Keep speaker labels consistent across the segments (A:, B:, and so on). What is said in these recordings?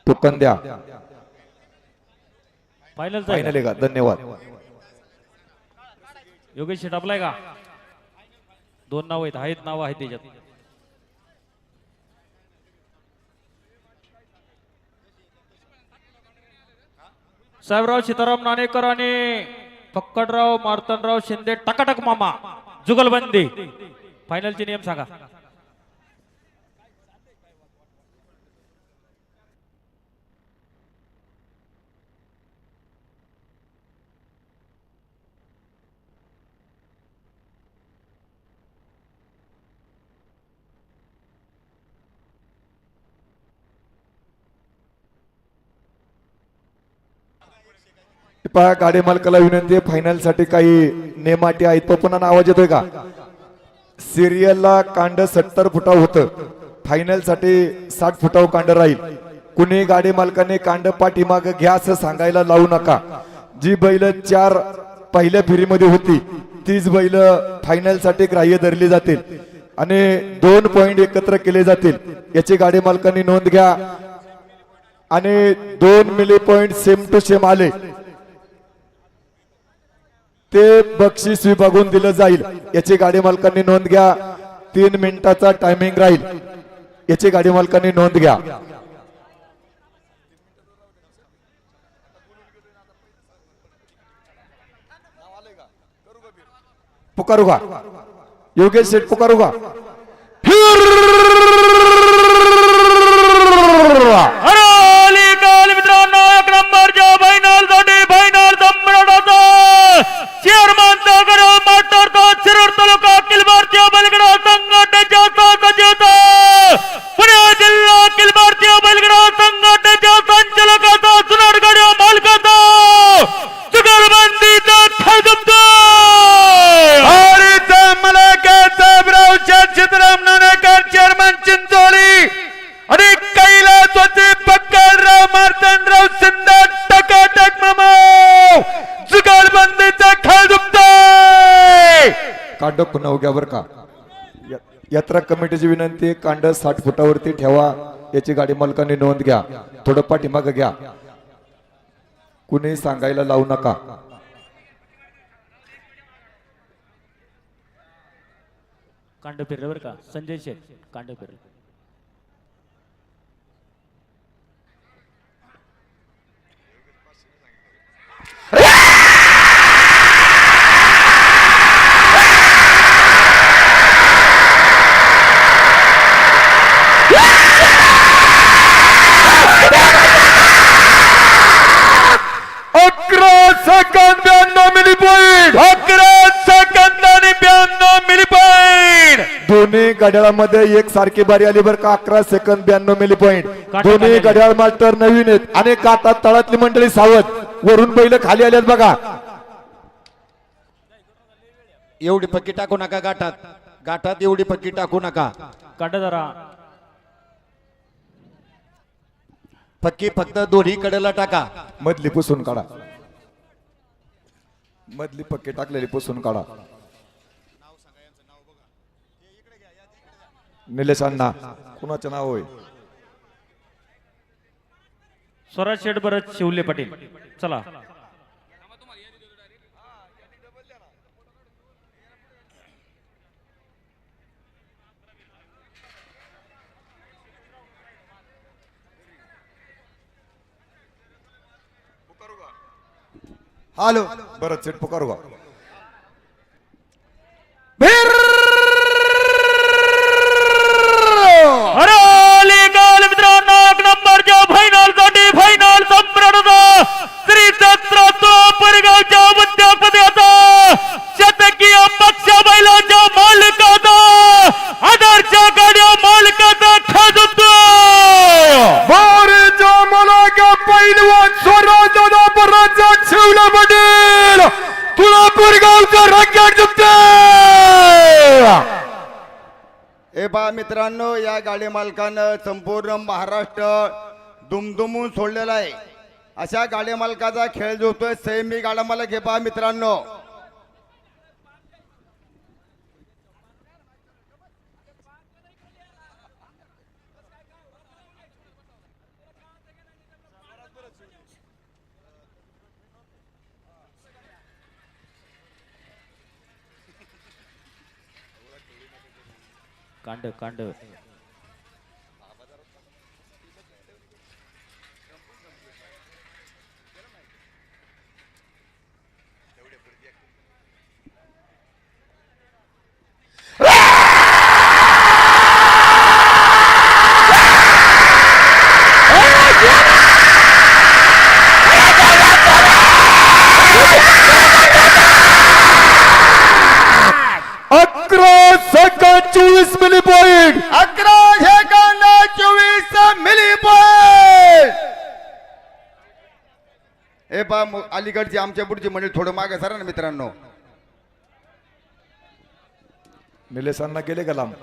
A: Token द्या.
B: Final
A: final आहे का? धन्यवाद.
B: योगेश शेट आपलाय का? दोन नाव आहेत नाव आहेत त्याच्यात. साहेबराव सीताराम नाणेकर आणि फक्कडराव मार्तनराव शिंदे टकाटक मामा जुगलबंदी. फायनलचे नियम सांगा.
A: पहा गाडी मालकाला विनंती आहे, फायनल साठी काही नेमाटी आहेत. पप्पना आवाज येतोय का? सिरियलला कांड 70 फुटाव होतं, फायनल साठी 60 फुटाव कांड राहील. कुणी गाडी मालकाने कांड पाठीमाग घ्या असं सांगायला लावू नका. जी बैल 4 पहिल्या फेरीमध्ये होती तीच बैल फायनल साठी ग्राह्य धरली जातील आणि 2 पॉइंट एकत्र केले जातील याची गाडी मालकांनी नोंद घ्या. आणि 2 milli point same to same आले ते बक्षीस विभागून दिलं जाईल याची गाडी मालकांनी नोंद घ्या. 3 मिनिटाचा टायमिंग राहील याची गाडी मालकांनी नोंद घ्या. पुकारू का? योगेश शेठ पुकारू का?
B: मित्रांनो 1 नंबरच्या फायनल साठी फायनल सम्राटाचा चेअरमन दागराव माटरचा शिरूर तालुका अखिल भारतीय बैलगाडा संघटनेच्या सदस्याचा पुणे जिल्हा अखिल भारतीय बैलगाडा संघटनेच्या संचालकाचा जुनाड गाड्या मालकाचा जुगलबंदीचा थाजमतो
C: हरीचा मलाकाचा ब्रावच्या चित्रम नाणेकर चेअरमन चिंचोली आणि कैलास होते पक्कडराव मार्तनराव शिंदे टकाटक मामा जुगलबंदीचा खेळ दुखतोय.
A: कांड पुन्हा उघ्या बर का. यात्रा कमिटीची विनंती आहे, कांड 60 फुटावरती ठेवा याची गाडी मालकांनी नोंद घ्या. थोडं पाठीमाग घ्या, कुणी सांगायला लावू नका.
B: कांड फिरलं बरं का संजय शेठ. कांड फिरलं.
A: दोन्ही घड्याळामध्ये एक सारखी बारी आली बरं का. 11 सेकंद 92 मिली पॉइंट. दोन्ही घड्याळ मास्टर नवीन आहेत आणि काटात तळातली मंडळी सावध. वरून बैल खाली आल्यात बघा.
C: एवढी पक्की टाकू नका गाठात. गाठात एवढी पक्की टाकू नका.
B: कांड जरा
C: पक्की फक्त दोन्ही कडेला टाका.
A: मधली पुसून काढा. मधली पक्के टाकलेली पुसून काढा. निलेश अण्णा कुणाचं नाव होय?
B: स्वराज शेठ भरत शिवले पाटील. चला
A: हॅलो बरं सेट पुकारू का?
B: मित्रांनो 1 नंबरच्या फायनल साठी फायनल सम्राटाचा श्री दत्तराव परिगावच्या विद्यापीठाचा शतकीय पक्ष बैलाच्या मालकाचा आदर्श गाड्या मालकाचा खाजतो
A: बारीच्या मलाका पैलवान स्वराजाला बराचा शिवला पटेल तुला परिगावचा रंगाट दुखतोय.
D: हे पहा मित्रांनो, या गाडी मालकानं संपूर्ण महाराष्ट्र दुमदुमून सोडलेला आहे. अशा गाडी मालकाचा खेळ जोतोय संयमी गाडा मालक. हे पहा मित्रांनो,
B: कांड कांड
A: अकरा सेकंद 24 मिली पॉइंट
D: 11 मिली पॉइंट. हे पा अलीकडची आमच्या पुढची मंडळी थोडं मागे सरा ना मित्रांनो.
A: निलेशांना गेले का लांब?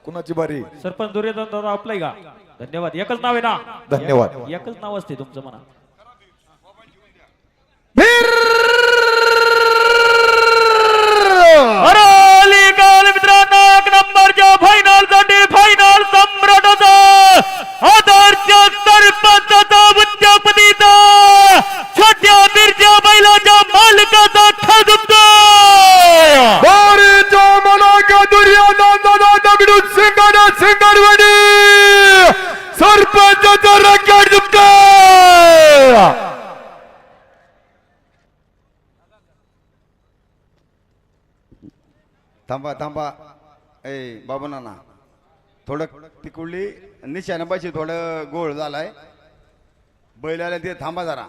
A: कुणाची बारी?
B: सरपंच दुर्योधन दादा आपलाय का? धन्यवाद. एकच नाव आहे ना?
A: धन्यवाद.
B: एकच नाव असते तुमचं म्हणा. मित्रांनो एक नंबरच्या फायनल साठी फायनल सम्राटाचा आदर्श सरपंचाचा उद्योगपतीचा छोट्या बिरच्या बैलाच्या मालकाचा खजुमतो
A: बारीच्या मनाका दुर्योधन दादा दगडू सिंगाडा सिंगाडवाडी सरपंचाचा रेकॉर्ड दुखतो.
D: थांबा थांबा. ए बाबू नाना थोडं तिकुडली निशाणापाशी थोडं गोळ झालाय बैलाला ते थांबा जरा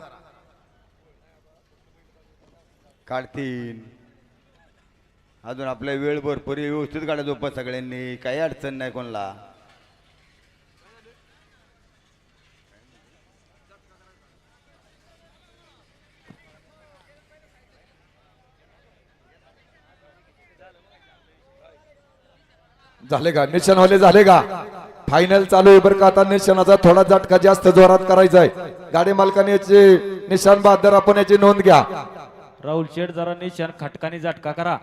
D: काढतील अजून आपल्या वेळ भरपूर व्यवस्थित काढा झोपा सगळ्यांनी काही अडचण नाही कोणला.
A: झाले का निशाणवाले? झाले का? फायनल चालू आहे बरं का. आता निशाणाचा थोडा झटका जास्त जोरात करायचा आहे. गाडी मालकाने याची निशाण बहादर आपण याची नोंद घ्या.
B: राहुल शेठ जरा निशान खटकानी झटका करा.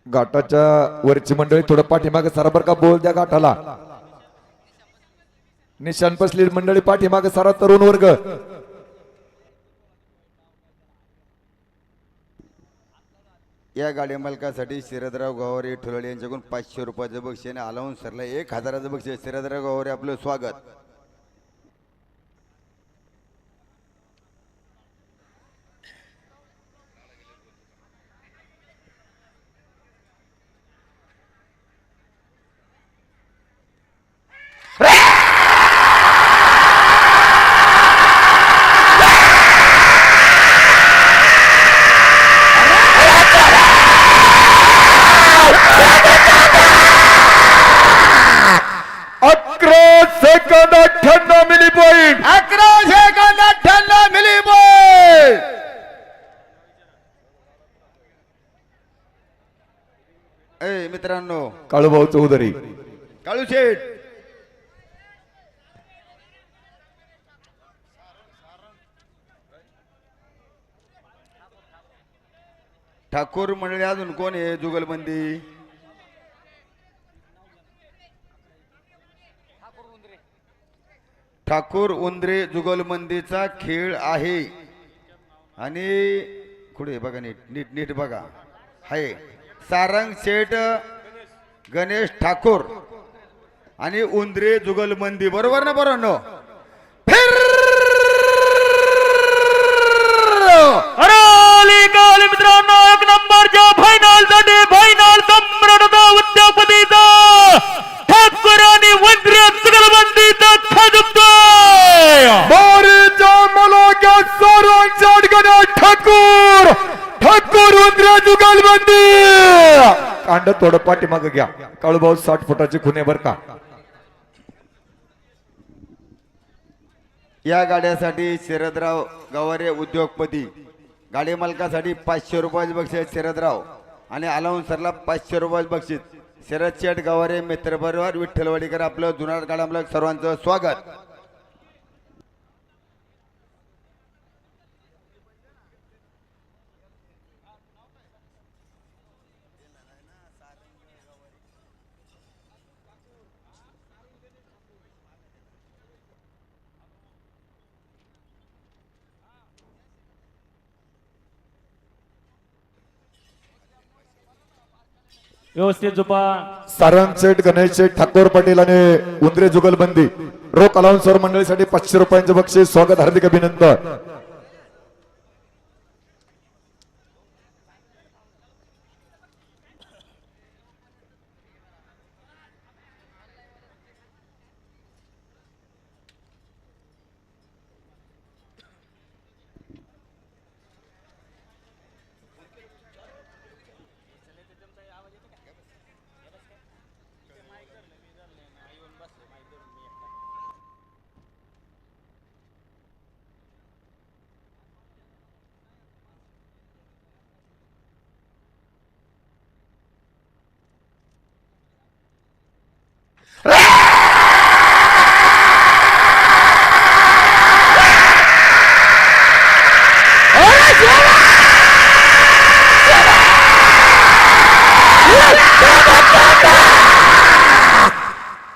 A: घाटाच्या वरची मंडळी थोडं पाठीमागे सरा बरं का. बोल द्या घाटाला. निशाण बसली मंडळी पाठीमागे सरा. तरुण वर्ग
D: या गाडी मालकासाठी शरदराव गवारे ठुलाळे यांच्याकडून 500 रुपयाचं बक्षीस आणि आलावून सरला 1000चं बक्षीस. शरदराव गवारे आपलं स्वागत.
A: Second 98 milli point
D: 11 milli point. ए मित्रांनो
A: काळूभाऊ चौधरी
D: काळू शेठ ठाकूर मंडळी अजून कोण आहे? जुगलबंदी ठाकूर उंद्रे जुगलबंदीचा खेळ आहे. आणि कुठे बघा नीट नीट नीट बघा. आहे सारंग शेठ गणेश ठाकूर आणि उंद्रे जुगलबंदी. बरोबर ना? बरोबर नो.
B: मित्रांनो एक नंबरच्या फायनल साठी फायनल सम्राटाचा उद्योगपतीचा ठाकूर आणि उंद्रे जुगलबंदीचा खजुमतो
A: बारीच्या मनाका सारंग ठाकूर ठाकूर उंद्रे जुगलबंदी. कांड थोडं पाठीमागे घ्या. काळूभाऊ 60 फुटाची खुने बर का.
D: या गाड्यासाठी शरदराव गवारे उद्योगपती. गाडी मालकासाठी 500 रुपयाचे बक्षीस शरदराव आणि अलाउन्सरला 500 रुपयाचे बक्षीस. शरद शेठ गवारे मित्रपरिवार विठ्ठलवाडीकर आपलं जुनाट गाडा मालक सर्वांचं स्वागत.
B: व्यवस्थित झोपा.
A: सारंग शेठ गणेश शेठ ठाकोर पाटील आणि उंदरे जुगलबंदी रोख अलाउन्सर मंडळीसाठी 500 रुपयांचं बक्षीस. स्वागत, हार्दिक अभिनंदन.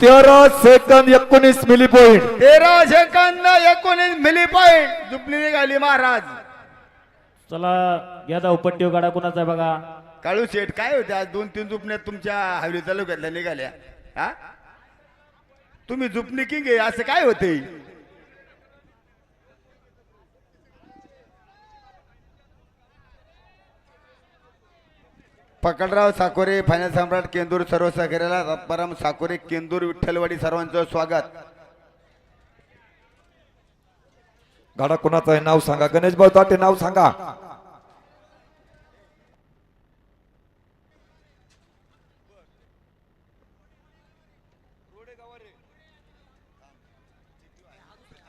A: तेरा second 19 milli point.
D: 13 second 19 milli point दुपली निघाली महाराज.
B: चला घ्या धावपट्टी गाडा कुणाचा आहे बघा.
D: काळू शेठ काय होते आज 2-3 झुपण्यात तुमच्या हवेली तालुक्यातल्या निघाल्या. हा तुम्ही झुपणी किंग आहे असं काय होते. पकडराव साकोरे फायनल सम्राट केंदूर सर्व सहकार्याला रत्नाराम साकोरे केंदूर विठ्ठलवाडी सर्वांचं स्वागत.
A: गाडा कोणाचा आहे नाव सांगा. गणेश भाऊ ताटे नाव सांगा.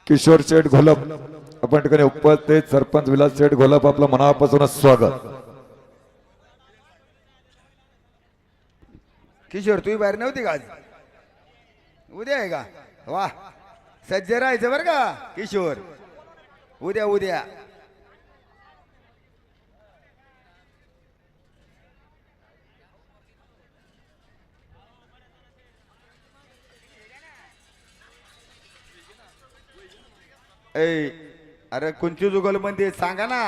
A: किशोर शेठ घोलप आपण ठिकाणी उपस्थित सरपंच विलास शेठ घोलप आपलं मनापासूनच स्वागत.
D: किशोर तुम्ही बाहेर नव्हती का आज. उद्या आहे का. वा सज्ज राहायचं बरं का किशोर. उद्या उद्या ए अरे कोणची जुगल मध्ये सांगा ना.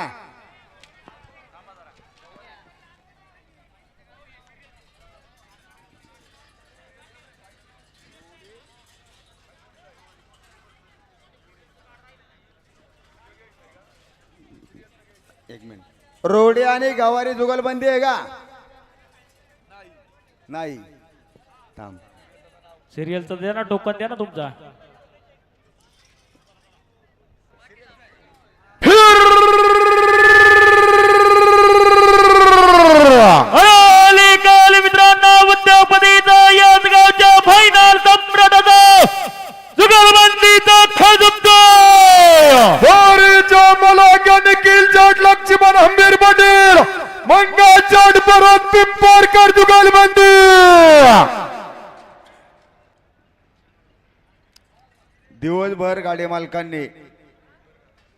D: एक मिनिट. रोडे आणि गवारी जुगलबंदी आहे का. नाही थांब.
B: सिरियलचं द्या ना टोकन द्या ना तुमचा. मित्रांनो उद्योगपतीचा याच गावच्या फायनल सम्राटाचा जुगलबंदीचा खजुमतो
A: निखिल जाट लक्ष्मण हंबीर पाटील मंगा जाट परत पिंपरकर जुगलबंदी.
D: दिवसभर गाडी मालकांनी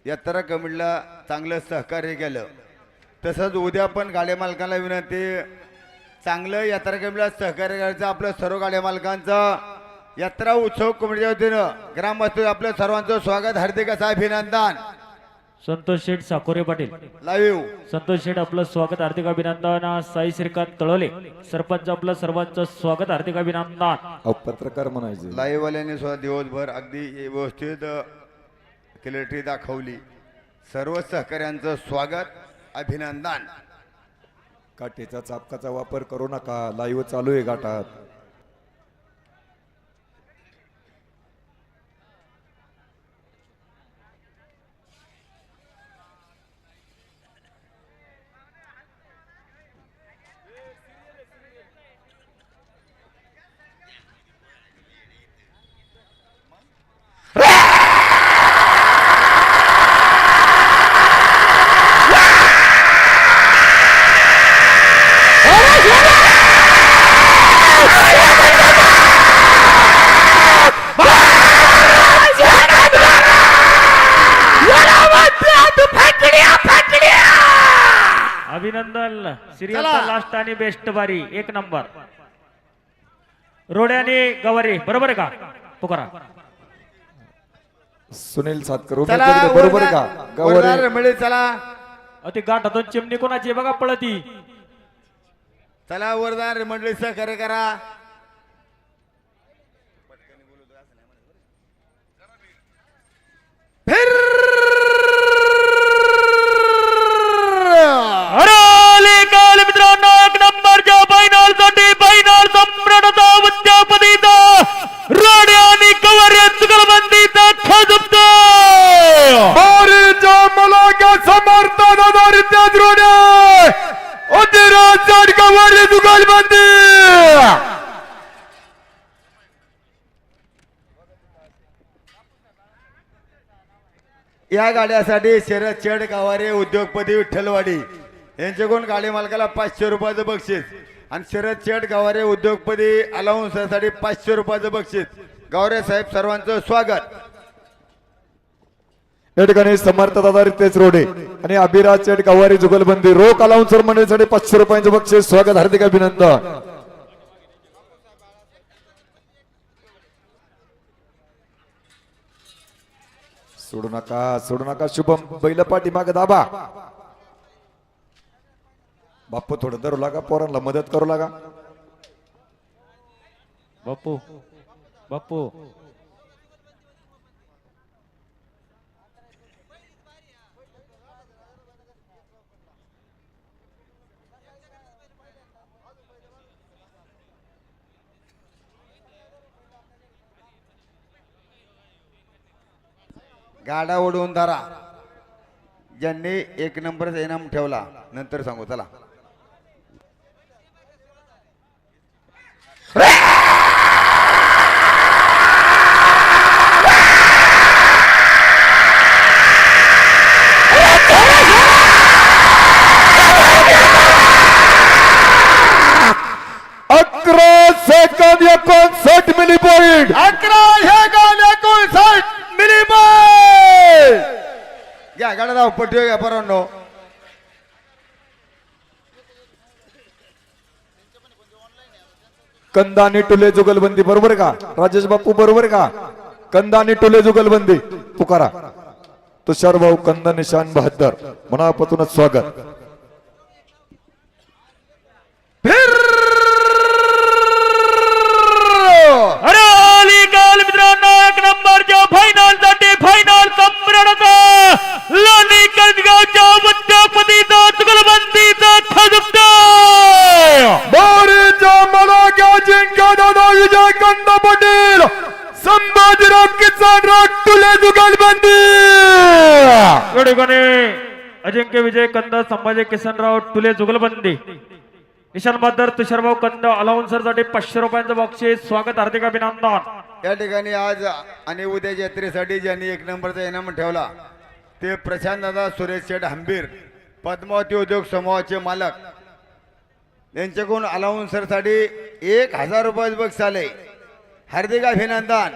D: यात्रा कमिटीला चांगलं सहकार्य केलं. तसंच उद्या पण गाडी मालकांना विनंती चांगलं यात्रा कमिटीला सहकार्य करायचं. आपलं सर्व गाडी मालकांचं यात्रा उत्सव कमिटीच्या वतीनं ग्रामस्थ आपलं सर्वांचं स्वागत, हार्दिक असं अभिनंदन.
B: संतोष शेठ साकोरे पाटील
D: लाईव्ह
B: संतोष शेठ आपलं स्वागत, हार्दिक अभिनंदन. साई श्रीकांत तळवले सरपंच आपलं सर्वांचं स्वागत, हार्दिक अभिनंदन.
A: पत्रकार म्हणायचे
D: लाईव्ह वाल्याने सुद्धा दिवसभर अगदी व्यवस्थित क्लॅरिटी दाखवली. सर्व सहकार्यांचं स्वागत, अभिनंदन.
A: काठीचा चापकाचा वापर करू नका. लाईव्ह चालू आहे घाटात.
B: अभिनंदन सिरियलचा लास्ट आणि बेस्ट बारी एक नंबर रोडे आणि गवारी बरोबर आहे का पुकारा
A: सुनील सातकर
D: चला
A: उमेश दगडे, बरोबर आहे का
D: वरदार
A: गवारे
D: रमेळे चला
B: ते गाठातून चिमणी कोणाची आहे बघा पळती
D: चला वरदार मंडळी सहकार्य करा फिर
B: अरे काल मित्रांनो एक नंबरच्या फायनल साठी फायनल सम्राटाचा उद्यापतीचा रोडे आणि गवारी जुगलबंदीचा खजुबतो
A: बारीच्या मलाका समर्थन आधारित रोडे उद्दिराज गवारी जुगलबंदी
D: या गाड्यासाठी शरद चेड गावारे उद्योगपती विठ्ठलवाडी यांच्याकडून गाडी मालकाला 500 रुपयाचं बक्षीस आणि शरद चेड गावारे उद्योगपती अलाउन्ससाठी 500 रुपयाचं बक्षीस गावरे साहेब सर्वांचं स्वागत
A: या ठिकाणी समर्थ दादा रितेश रोडे आणि अभिराज चेट गवारी जुगलबंदी रोख अलाउन्सर मंडळीसाठी 500 रुपयांचे बक्षीस स्वागत हार्दिक अभिनंदन सोडू नका शुभम बैलपाटी माग दाबा बाप्पू थोडं धरू लागा पोरांना मदत करू लागा
B: बाप्पू बाप्पू
D: गाडा ओढवून धरा ज्यांनी 1 नंबरचा इनाम ठेवला नंतर सांगू चला
A: सेकंद 59 मिली पॉइंट
D: 11 मिली घ्या गाडा जाऊ पट्टी घ्या परवानो
A: कंदा आणि टुले जुगलबंदी बरोबर का राजेश बापू बरोबर का कंदा आणि टुले जुगलबंदी पुकारा तुषार भाऊ कंदा निशान 72 मनापासूनच स्वागत
B: अरे अली काल मित्रांनो एक नंबरच्या फायनल साठी फायनल सम्राटाचा लोणी कसगावच्या उद्यापतीचा जुगलबंदीचा खजुबतो
A: बारीच्या मलाक्या जिंका दादा विजय कंदा पटेल संभाजीराव किसान राठ टुले जुगलबंदी
B: या ठिकाणी अजिंक्य विजय कंद संभाजी किसनराव टुले जुगलबंदी निशान बहादर तुषारभाऊ कंद अलाउन्सर साठी 500 रुपयांचं बक्षीस स्वागत हार्दिक अभिनंदन
D: या ठिकाणी आज आणि उद्या जत्रेसाठी ज्यांनी 1 नंबरचा इनाम ठेवला ते प्रशांत दादा सुरेश शेठ हंबीर पद्मावती उद्योग समूहाचे मालक यांच्याकडून अलाउन्सरसाठी 1000 रुपये बक्षीस आले हार्दिक अभिनंदन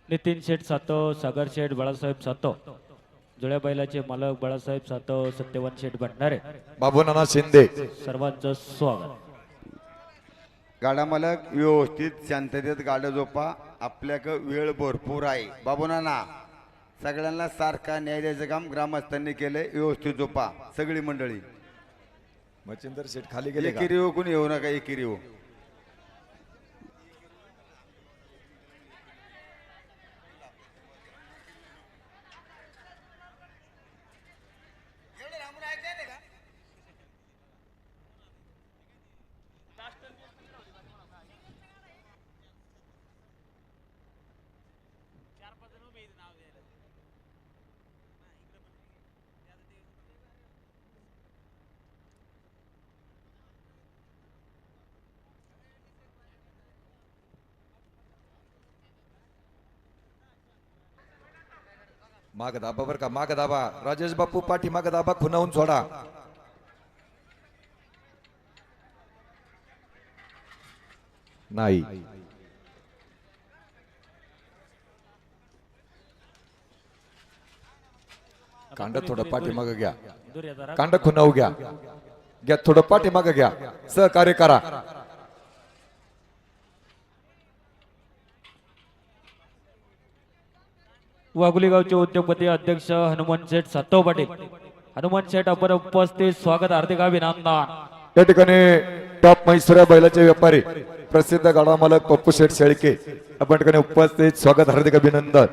B: नितीन शेठ सातव सागर शेठ बाळासाहेब सातव जुळ्या बैलाचे मालक बाळासाहेब सातव सत्यवान शेठ भंडारे
A: बाबू नाना शिंदे
B: सर्वांचं स्वागत
D: गाडा मालक व्यवस्थित शांततेत गाडा झोपा आपल्याक वेळ भरपूर आहे बाबू नाना सगळ्यांना सारखा न्याय द्यायचं काम ग्रामस्थांनी केलंय व्यवस्थित झोपा सगळी मंडळी
A: मच्छिंदर शेठ खाली गेले का?
D: एकेरी हो कोणी येऊ नका एकेरी हो
A: माग दाबा बर का, माग दाबा. राजेश बापू पाठी माग दाबा, खुनावून सोडा. नाही. कांड थोडं पाठीमाग घ्या,
B: दूर या जरा.
A: कांड खुनावू घ्या, घ्या थोडं पाठीमाग घ्या, सहकार्य करा.
B: वाघोली गावचे उद्योगपती अध्यक्ष हनुमान शेठ सातव पाटील. हनुमान शेठ आपण उपस्थित स्वागत, हार्दिक अभिनंदन.
A: या ठिकाणी टॉप म्हैसुऱ्या बैलाचे व्यापारी प्रसिद्ध गाडा मालक पप्पू शेठ शेळके आपण ठिकाणी उपस्थित स्वागत, हार्दिक अभिनंदन.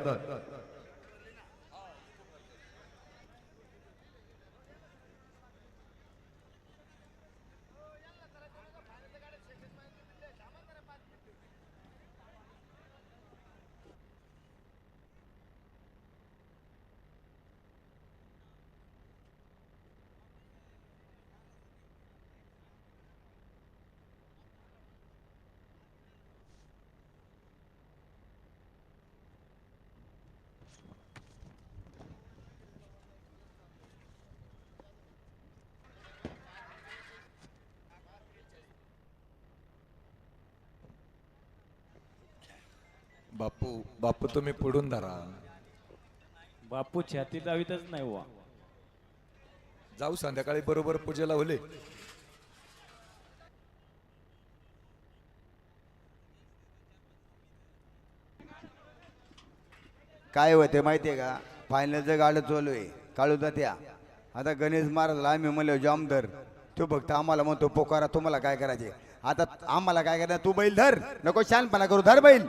A: बापू बापू तुम्ही पुढून धरा.
B: बापू छाती दावीतच नाही वा.
A: जाऊ संध्याकाळी बरोबर पूजेला होले.
D: काय होते माहितीये का, फायनलचं गाडं चालू आहे काळू त्या. आता गणेश महाराजला आम्ही म्हणलो जामधर, तो फक्त आम्हाला म्हणतो पोकारा, तुम्हाला काय करायचे. आता आम्हाला काय करायचं, तू बैल धर, नको शानपणा करू, धर बैल.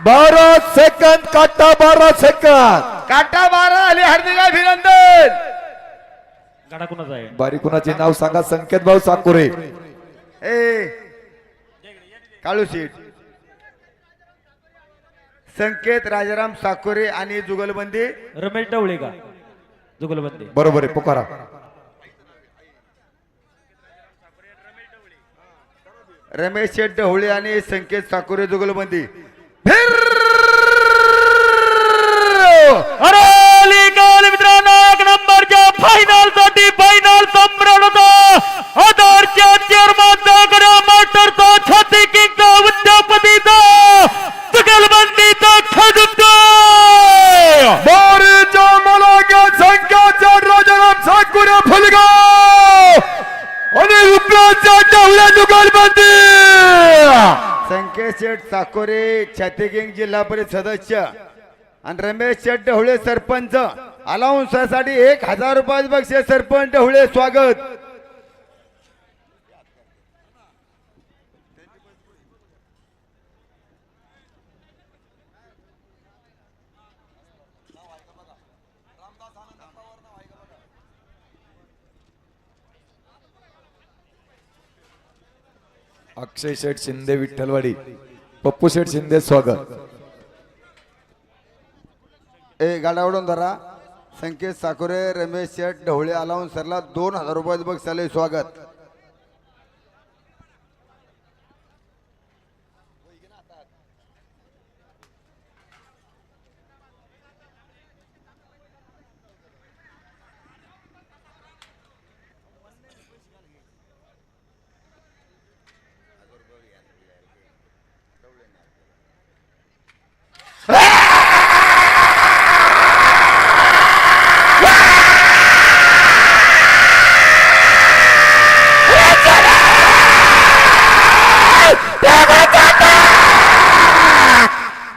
A: बारा सेकंद काटा, 12 सेकंद.
D: काटा 12 आले, हार्दिक अभिनंदन.
B: गाडा कुणाचा आहे?
A: बारी कुणाचे नाव सांगा. संकेत भाऊ साकुरे.
D: ए काळू शेठ, संकेत राजाराम साकोरे आणि जुगलबंदी
B: रमेश डवळे का जुगलबंदी?
A: बरोबर आहे, पुकारा.
D: रमेश शेठ ढवळे आणि संकेत साकोरे जुगलबंदी.
B: अरे लीगल मित्रांनो, एक नंबरच्या फायनल साठी फायनल सम्राट होता आधारच्या चेअरमनचा गडा मास्टरचा छाती किंगचा उद्योगपतीचा जुगलबंदीचा खजुतो
A: बारीच्या मलाग्या संकेतचा राजाराम साकुरे फुलगाव आणि उपराचा ढवळ्या जुगलबंदी.
D: संकेत शेठ साकोरे छाती किंग जिल्हा परिषद सदस्य आणि रमेश शेठ ढवळे सरपंच. अलाउन्ससाठी 1000 रुपये बक्षीस. सरपंच ढवळे स्वागत.
A: अक्षय शेठ शिंदे विठ्ठलवाडी, पप्पू शेठ शिंदे स्वागत.
D: ए गाडा ओढून धरा. संकेत साकोरे रमेश शेठ ढवळे अलाउन्सरला 2000 रुपये बक्षाले स्वागत.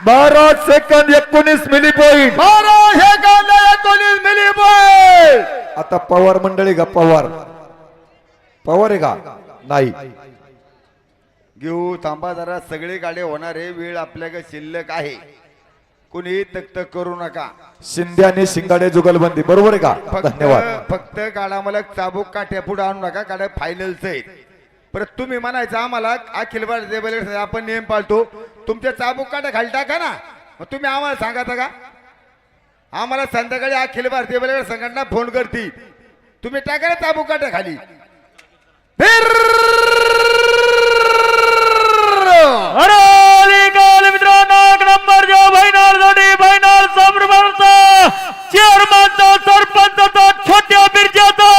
A: बारा सेकंद 19 मिली पॉइंट.
D: 12 सेकंद 19 मिली पॉइंट.
A: आता पवार मंडळी का, पवार पवार आहे का? नाही.
D: घेऊ थांबा जरा, सगळे गाडे होणारे, वेळ आपल्याकडे शिल्लक आहे, कुणी तक करू नका.
A: शिंदे आणि शिंगाडे जुगलबंदी, बरोबर आहे का?
D: फक्त
A: धन्यवाद.
D: फक्त गाडा मला चाबूक काट्या पुढे आणू नका, गाड्या फायनलच आहेत. परत तुम्ही म्हणायचं आम्हाला अखिल भारतीय बैलगाडी संघटना आपण नियम पाळतो, तुमच्या चाबूक काटा खाली टाका ना, मग तुम्ही आम्हाला सांगायचं का? आम्हाला संध्याकाळी अखिल भारतीय बैलगाडी संघटना फोन करतील, तुम्ही टाका ना चाबूक काटा खाली.
B: अरे काल मित्रांनो एक नंबरच्या फायनलसाठी फायनल संभ्रमाचा चेअरमनचा सरपंचाचा छोट्या बिरजाचा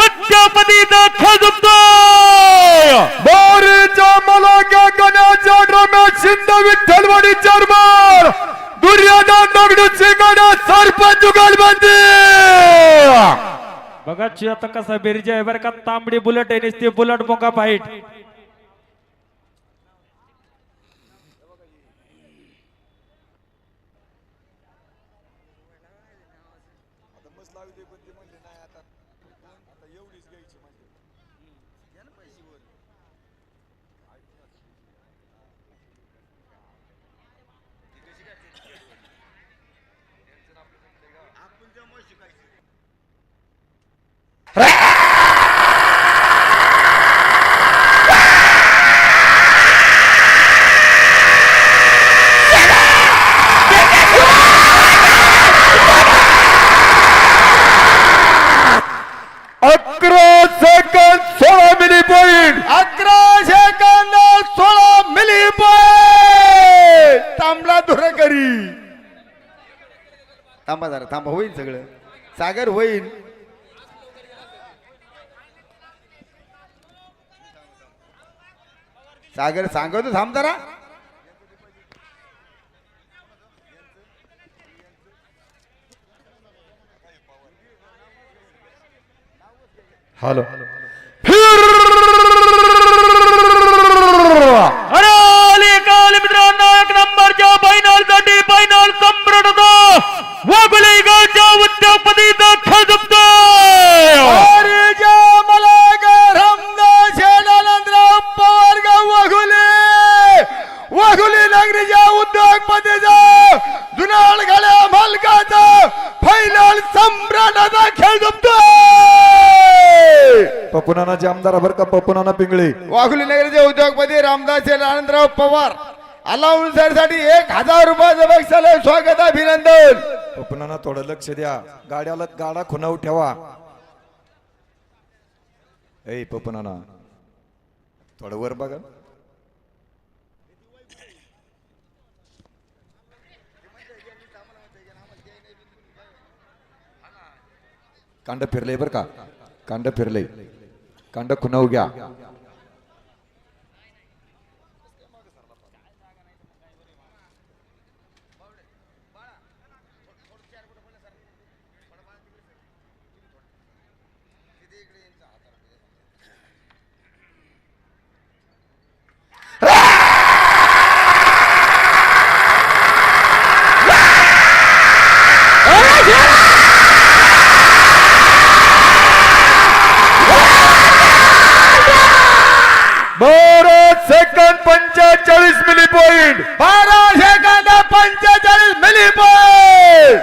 B: उद्योगपतीचा खजुमतोय
A: बारीच्या मला गगनाच्या रमेश शिंदे विठ्ठलवाडी चेअरमन दुर्योधन दगडूची गाडा सरपंच जुगलबंदी.
B: बघा आता कसा बिरजा आहे बरं का, तांबडी बुलेट आहे नुसती बुलेट मोका fight.
A: Second 16 milli point
D: 11 second 16 milli point. तांबला धुरकरी थांबा जरा थांबा, होईल सगळं सागर होईल. सागर सांगतो थांब जरा.
A: हॅलो
B: अरे काल मित्रांनो एक नंबरच्या फायनलसाठी फायनल सम्राटचा वाघोली गावच्या उद्योगपतीचा खजुमतोय.
D: अरे जा मला रामदास शेणानंदराव पवार गाव वाघोली नगरीच्या उद्योगपतीचा जुनाड गाड्या मालकाचा फायनल सम्राटाचा खेळ जमतोय.
A: पपुनानाचे आमदार बर का, पपुनाना पिंगळे.
D: वाघोली नगरीचे उद्योगपती रामदास आनंदराव पवार अलाउन्सर साठी 1000 रुपयाचं बक्षीस. स्वागत अभिनंदन.
A: पपुनाना थोडं लक्ष द्या, गाड्याला गाडा खुनाव ठेवा. ए पपुनाना थोडं वर बघा. कांड फिरले बर का, कांड फिरले, कांड खुनाव घ्या. Second 45 milli point
D: 12 second 45 milli point.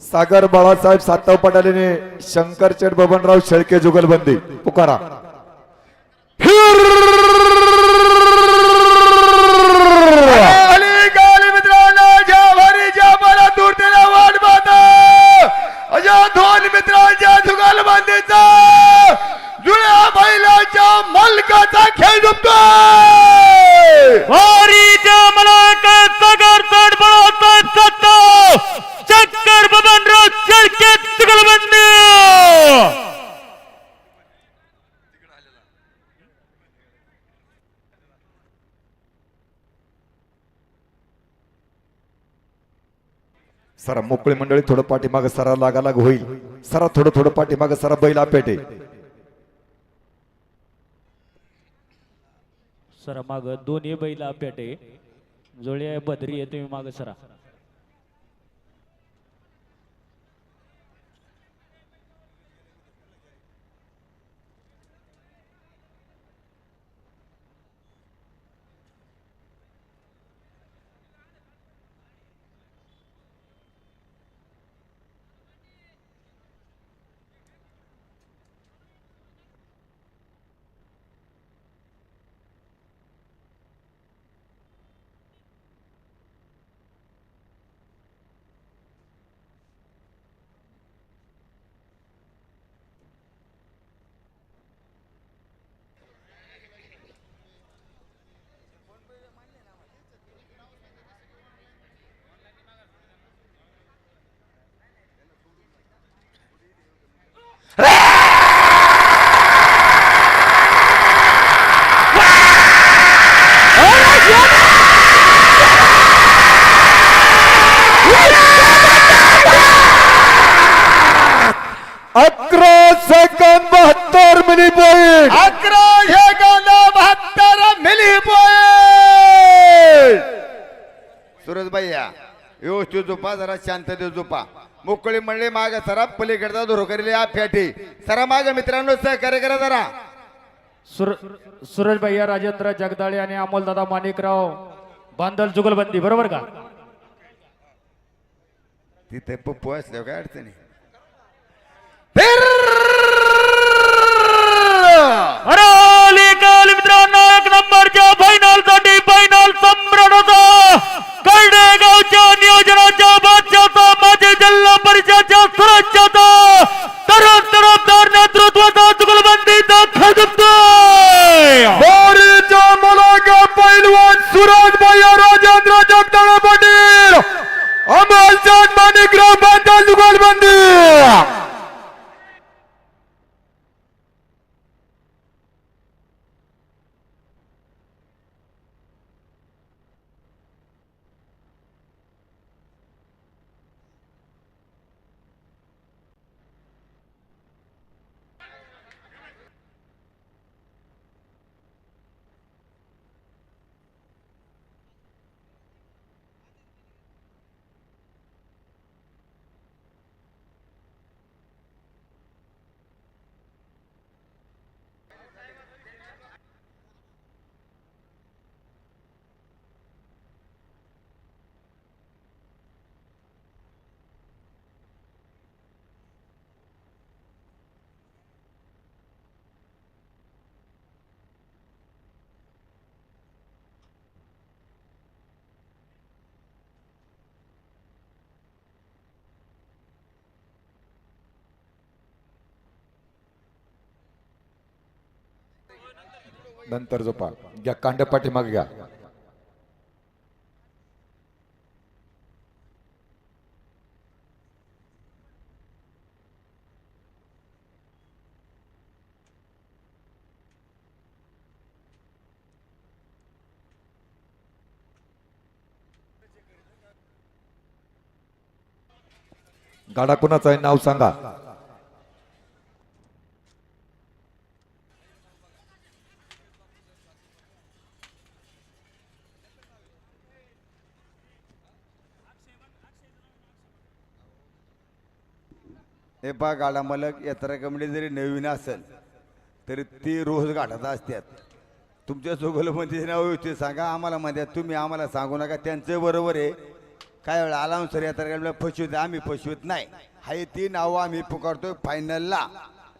A: Sagar Balasaheb Satav पटालेने शंकरचेट बबनराव शेळके जुगलबंदी पुकारा.
D: मित्रांनो ज्या भरीच्या मला दूरतेला वाट पाहता अशा दोन मित्रांच्या जुगलबंदीचा जुळ्या बैलाच्या मालकाचा खेळ जमतोय.
B: वारीच्या मलाकात सागर चढ बाळासाहेब सातव चक्कर बबनराव शेळके जुगलबंदी.
A: सरा मोकळी मंडळी थोडं पाठीमाग सरा लागालाग होईल. सरा थोडं थोडं पाठीमाग सरा बैल आपेटे.
B: सरा माग दोन्ही बैल पेटे जोळी आहे बदरी आहे, तुम्ही माग सरा.
A: 11 सेकंद 72 milli point.
D: 11 milli point. Suraj भैया व्यवस्थित झोपा, जरा शांततेत झोपा. मोकळी म्हणले माग सरा, पलीकडचा धुरो करेल या फॅटी सरा माग. मित्रांनो सहकार्य करा जरा.
B: सूरज भैया, राजेंद्र जगदाळे आणि अमोलदादा माणिकराव बांधल जुगलबंदी, बरोबर का?
D: तिथे पप्पू असल्यावर काय अडचणी.
B: मित्रांनो, 1 नंबरच्या फायनल साठी फायनल सम्राट होता कळडेगावच्या नियोजनाच्या बादशाचा, माझे जिल्हा परिषदच्या सुरक्षाचा, तरफदार नेतृत्वाचा जुगलबंदीचा खजमतोय.
A: मोरीच्या मुलागा पैलवान सुरज भैया, राजेंद्र जगदाळे पाटील, अमोलचंद माणिकराव बांधल जुगलबंदी. नंतर झोपा घ्या, कांड पाठीमाग घ्या. गाडा कुणाचं आहे नाव सांगा.
D: हे पहा, गाडा मालक यात्रा कमिटी जरी नवीन असेल तरी ती रोज गाठात असतात. तुमच्या चोगलमध्ये नाव व्यवस्थित सांगा. आम्हाला म्हणतात तुम्ही आम्हाला सांगू नका, त्यांचं बरोबर आहे. काय वेळा आला सर यात्रा कमिटीला फसवत, आम्ही फसवत नाही. हाय ती नावं आम्ही पुकारतोय फायनलला.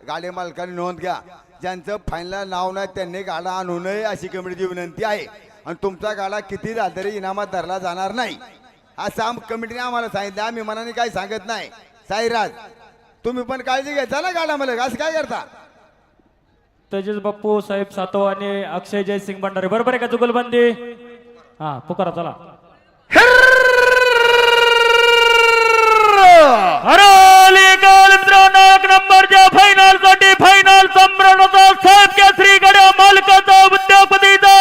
D: गाडी मालकाने नोंद घ्या. ज्यांचं फायनल नाव नाही त्यांनी गाडा आणू नये अशी कमिटीची विनंती आहे. आणि तुमचा गाडा किती झाला तरी इनामात धरला जाणार नाही असं कमिटीने आम्हाला सांगितलं. आम्ही मनाने काही सांगत नाही. साईराज, तुम्ही पण काळजी घ्यायचा ना गाडा मालक, असं काय करता.
B: तेजस बाप्पू साहेब सातव आणि अक्षय जयसिंग भंडारे, बरोबर आहे का जुगलबंदी? हा, पुकारा चला. मित्रांनो, 1 नंबरच्या फायनल साठी फायनल सम्राट होता साहेब केसरी गड्या मालकाचा, उद्योगपतीचा,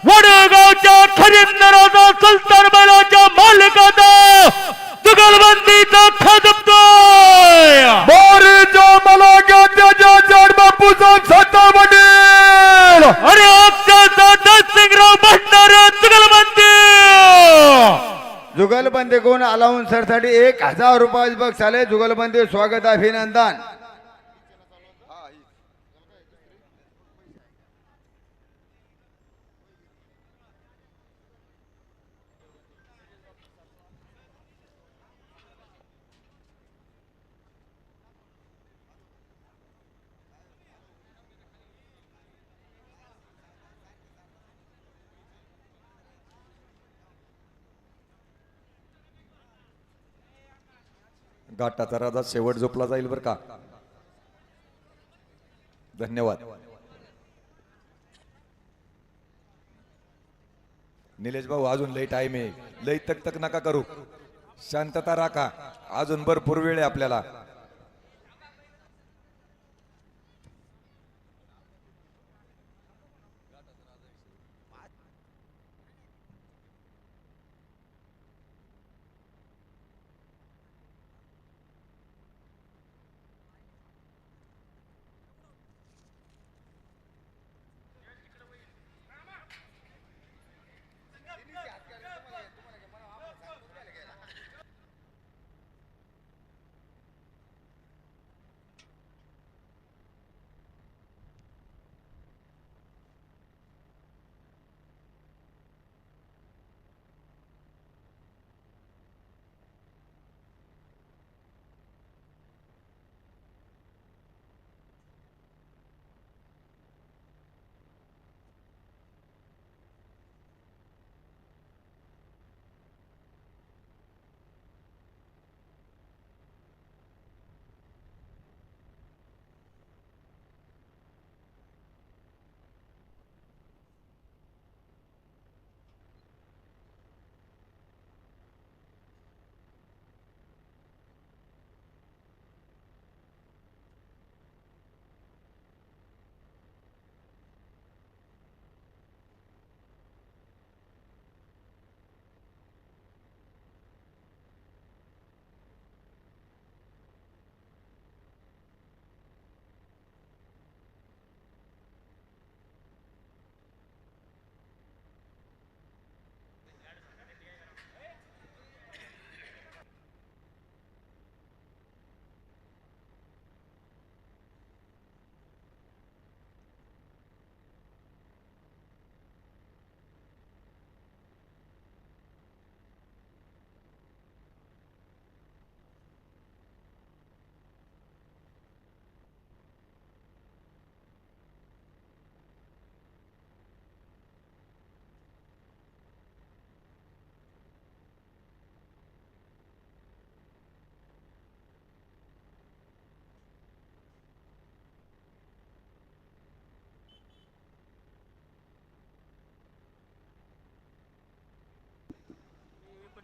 B: वडगावच्या खजिनदाराचा, सुलतान बैलाच्या मालकाचा जुगलबंदीचा खजमतोय.
A: मोरीच्या मुलागा त्याच्या जड बापूचा सत्ता पाटील,
B: अरे अक्षयचा जयसिंगराव भंडारे जुगलबंदी.
D: जुगलबंदी कोण अलाउन्सर साठी 1000 रुपये बक्षीस आले. जुगलबंदी स्वागत अभिनंदन.
A: गाठाचा राजा शेवट झोपला जाईल बर का. धन्यवाद. निलेश भाऊ, अजून लई टाइम आहे. लई तक नका करू, शांतता राखा. अजून भरपूर वेळ आहे आपल्याला.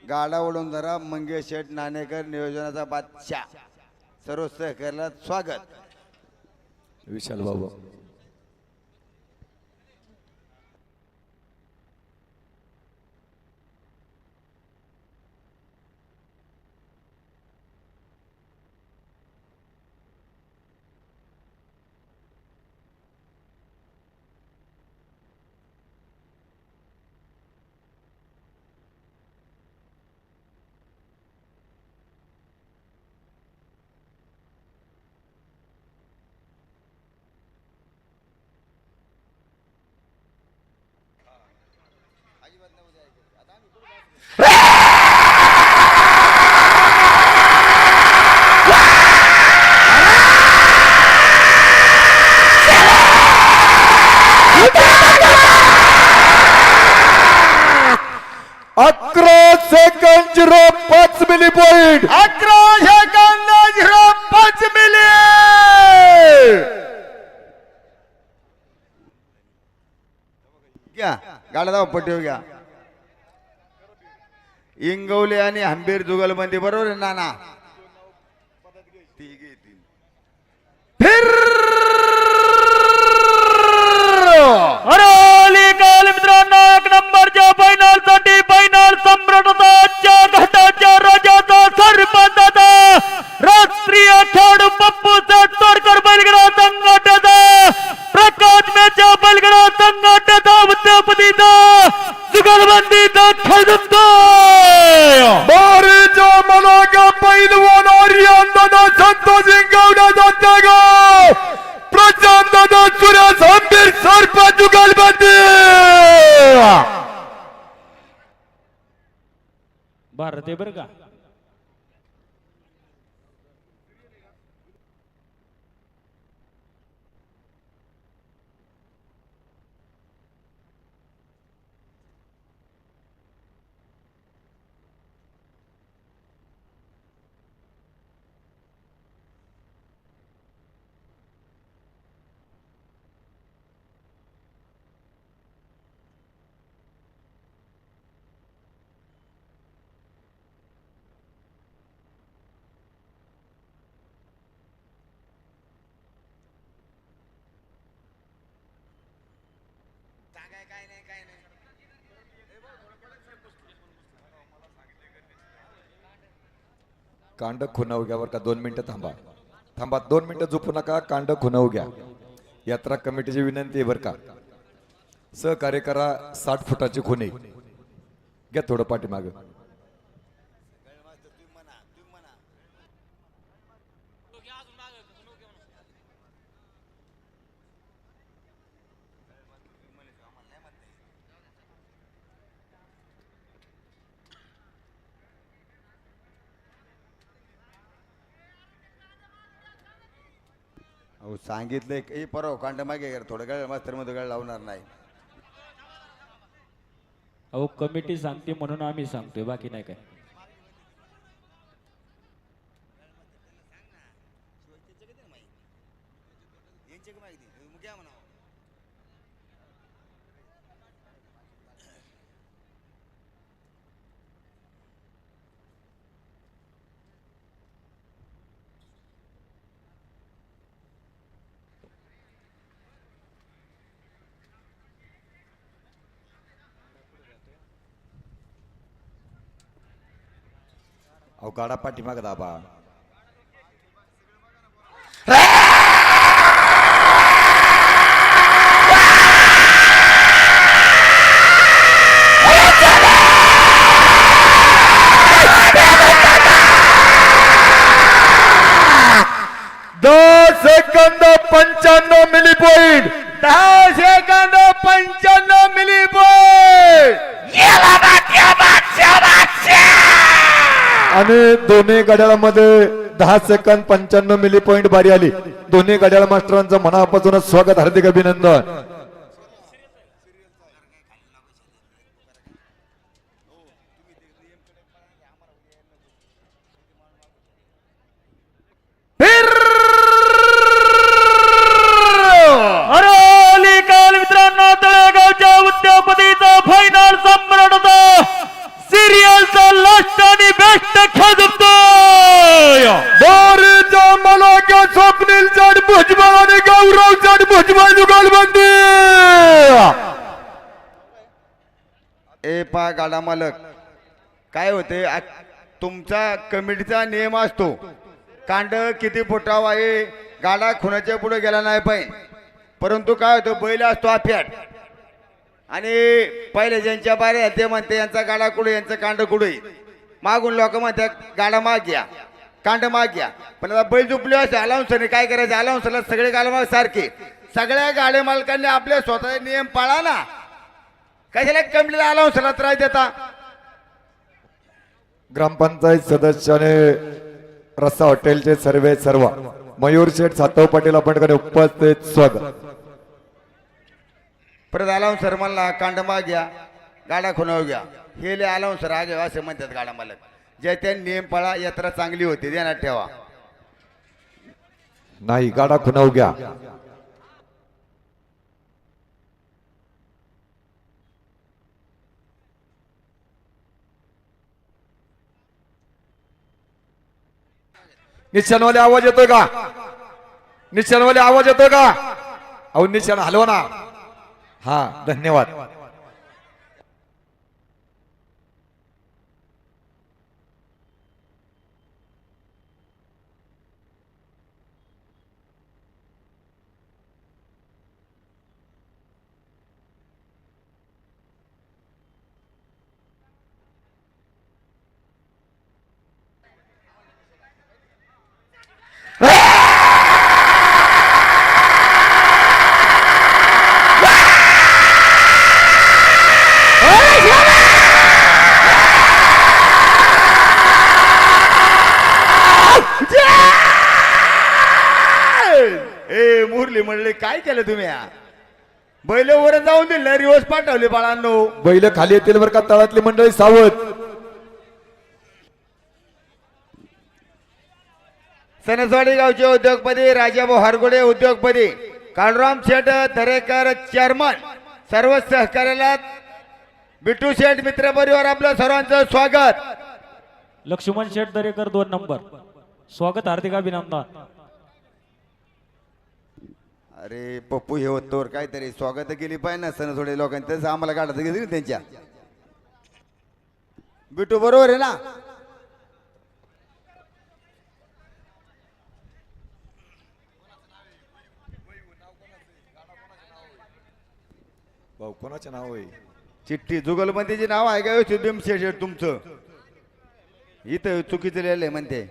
D: गाडा ओढून धरा. मंगेश शेठ नाणेकर नियोजनाचा बादशाह. सर्व सहकार्याला स्वागत.
A: विशाल बाबा अकरा सेकंड 0.5 मिली पॉइंट.
D: 11.05 मिली. घ्या गाडा जाऊ पट्टीवर घ्या. इंगवले आणि हंबीर जुगलबंदी बरोबर आहे नाना.
B: अरे काल मित्रांनो 1 नंबरच्या फायनल साठी फायनल सम्राटाचा आजच्या घाटाच्या राजाचा सरपंचाचा राष्ट्रीय खेळाडू पप्पू तोडकर बैलगाडा संघटनाचा प्रकाश मेच्या बैलगाडा संघटनाचा उद्यापतीचा जुगलबंदीचा खेळतो.
A: बारीच्या मनागा पैलवान आर्यन दादा संतोष इंगवडा जाता गाव प्रशांत दादा सुरेश हंबीर सरपंच जुगलबंदी.
B: भारत आहे बरं का.
A: कांड खुनावू घ्या बरं का. 2 मिनिटं थांबा. 2 मिनिटं झोपू नका. कांड खुनावू घ्या. यात्रा कमिटीची विनंती आहे बरं का. सहकार्य करा. 60 फुटाची खुनी घ्या थोडं पाठीमाग.
D: अहो सांगितलंय की परवा कांड मागे घ्या. थोडं गळ मास्तर मध्ये गळ लावणार नाही.
B: अहो कमिटी सांगते म्हणून आम्ही सांगतोय, बाकी नाही काय.
A: अहो गाडा पाठीमाग दाबा. सेकंद 95 मिली पॉइंट.
D: 10 सेकंद 95 मिली पॉइंट.
A: आणि दोन्ही घड्याळामध्ये 10 सेकंद 95 मिली पॉइंट बारी आली. दोन्ही घड्याळ मास्टरांचं मनापासूनच स्वागत, हार्दिक अभिनंदन.
B: अरे काल मित्रांनो तळेगावच्या उद्यापतीचा फायनल सम्राटचा सिरियलचा लास्ट
A: चौसष्ट भुजबळ जुगलबंदी.
D: ए पा गाडा मालक काय होते तुमचा कमिटीचा नियम असतो कांड किती फुटावा आहे गाडा खुनाच्या पुढे गेला नाही पाहिजे परंतु काय होतं बैल असतो अफॅट आणि पहिले ज्यांच्या बारे ते म्हणते यांचा गाडा कुठे यांचं कांड कुठे मागून लोक म्हणतात गाडा माग घ्या कांड माग घ्या पण आता बैल झुपले असते अलाउन्सरने काय करायचं अलाउन्सरला सगळे गाडा माग सारखे सगळ्या गाड्या मालकांनी आपले स्वतःचे नियम पाळा ना कशाला कमिटीला अलाउन्सरला त्रास देता.
A: ग्रामपंचायत सदस्याने रस्सा हॉटेलचे सर्व मयूर शेठ सातव पाटील आपण उपस्थित स्वागत.
D: परत अलाउन्सर म्हणला कांड माग घ्या गाडा खुनाव घ्या हे ले अलाउन्सर आगे असे म्हणतात गाडा मालक जे त्या नियम पाळा यात्रा चांगली होती ध्यानात ठेवा.
A: नाही गाडा खुनाव घ्या. निशाणवाले आवाज येतोय का निशाणवाले आवाज येतोय का अहो निशाण हलवा ना. हा धन्यवाद.
D: ए मुरली म्हणले काय केलं तुम्ही बैल वर जाऊन दिले रिवर्स पाठवले बाळांनो.
A: बैल खाली येतील बरं का तळातली मंडळी सावध.
D: सणसवाडी गावचे उद्योगपती राजाभाऊ हरगुडे उद्योगपती काळराम शेठ दरेकर चेअरमन सर्व सहकार्याला बिट्टू शेठ मित्र परिवार आपलं सर्वांचं स्वागत.
B: लक्ष्मण शेठ दरेकर 2 नंबर स्वागत हार्दिक अभिनंदन.
D: अरे पप्पू हे होतोवर काहीतरी स्वागत केली पाहिजे ना सणसवाडी लोकांनी तसं आम्हाला काढत घेतली त्यांच्या बिट्टू बरोबर आहे ना.
A: भाऊ कोणाचे नाव आहे
D: चिठ्ठी जुगलबंदीचे नाव आहे का व्यवस्थित भीमशेठ तुमचं इथं चुकीचं लिहिलंय म्हणते.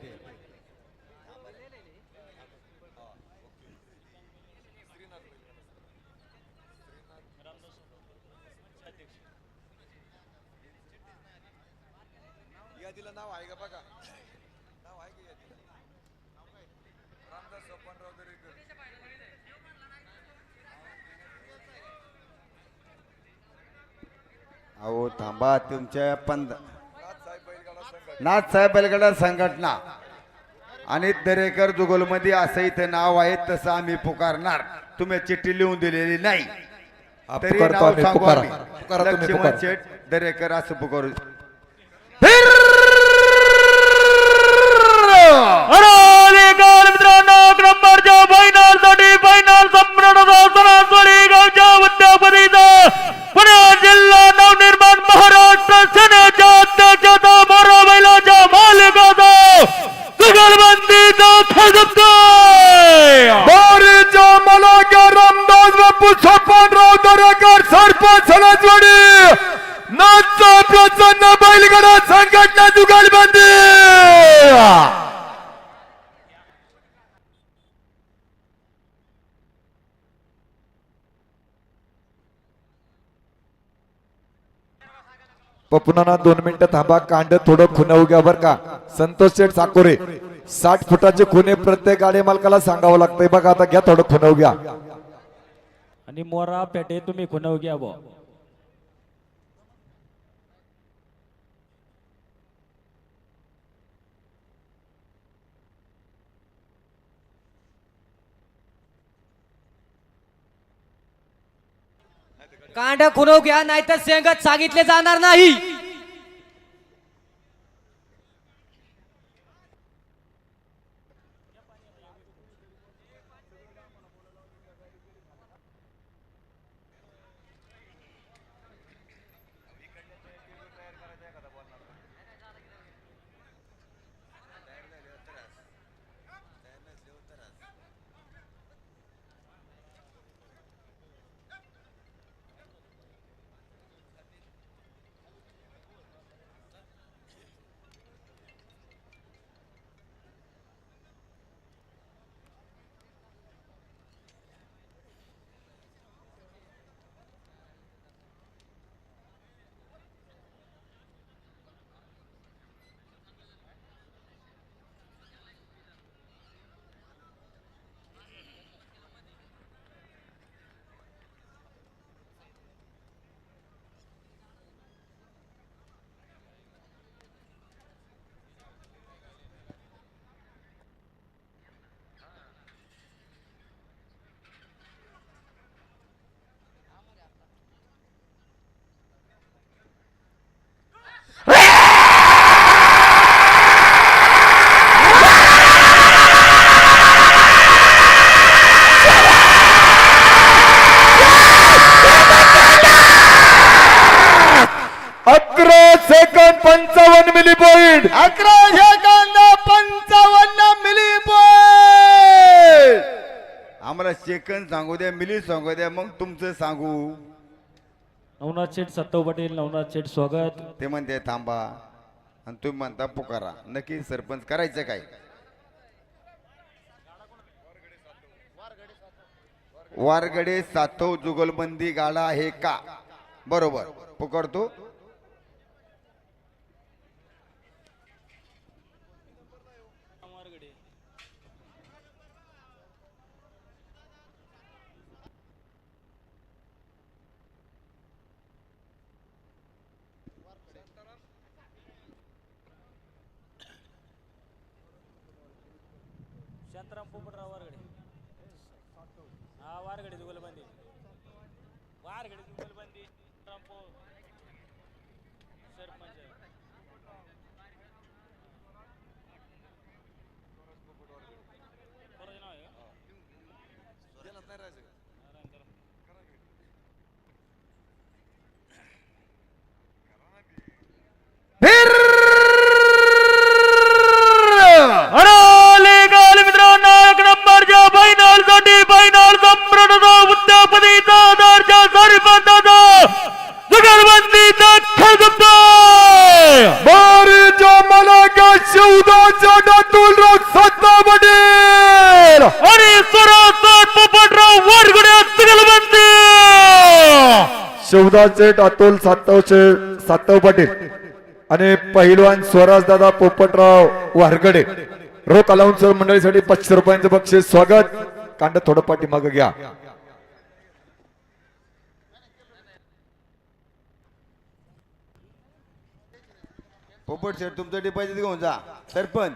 D: अहो थांबा तुमच्या नाथ साहेब बैलगाडा संघटना आणि दरेकर जुगलमध्ये असं इथं नाव आहे तसं आम्ही पुकारणार. तुम्ही चिठ्ठी लिहून दिलेली नाही तरी
A: पुकारतो
D: नाव
A: आम्ही,
D: सांगू
A: पुकारा.
D: आम्ही.
A: पुकारा तुम्ही,
D: लक्ष्मण
A: पुकारा.
D: शेठ दरेकर असं पुकारू.
B: मित्रांनो क्रमवारच्या फायनल साठी फायनल सम्राटाचा सणासुदी गावच्या उद्योगपतीचा पुणे जिल्हा नवनिर्माण महाराष्ट्र सेनेच्या अध्यक्षता मोरा बैलाच्या मालकाचा जुगलबंदीचा फलकतोय.
A: बारीच्या मलाक्या रामदास बापू सोपानराव दरेकर सरपंच सणासवाडी नाथचा प्रसन्न बैलगाडा संघटना जुगलबंदी. पपुनाना 2 मिनिटं थांबा. कांड थोडं खुनावू घ्या बर का. संतोष शेठ साकोरे 60 फुटाचे खुने प्रत्येक गाडी मालकाला सांगावं लागतंय बघा. आता घ्या थोडं खुनावू घ्या.
B: आणि मोरा पेटे तुम्ही खुनाव घ्या बो.
E: कांड खुनव घ्या नाहीतर सेंगत सांगितले जाणार नाही.
A: पंचावन्न मिली पॉइंट
D: 11,55 मिली पॉइंट. आम्हाला सेकंद सांगू द्या, मिली सांगू द्या, मग तुमचं सांगू.
B: नवनाथ शेठ सत्ताव पाटील, नवनाथ शेठ स्वागत.
D: ते म्हणते थांबा आणि तुम्ही म्हणता पुकारा. नक्की सरपंच करायचं काय? वारगडे सातव जुगलबंदी गाडा आहे का? बरोबर, पुकारतो.
B: शांताराम पोपटराव वारगडे. हा वारगडे जुगलबंदी. वारगडे जुगलबंदी. सरपंच.
A: शिवदास शेठ अतुल सातव पाटील आणि पहिलवान स्वराज दादा पोपटराव वारगडे. रोख अलाउन्सर मंडळीसाठी 500 रुपयांचं बक्षीस. स्वागत. कांड थोडं पाठीमागं घ्या.
D: पोपट शेठ तुमचं डिपॉझिट घेऊन जा. सरपंच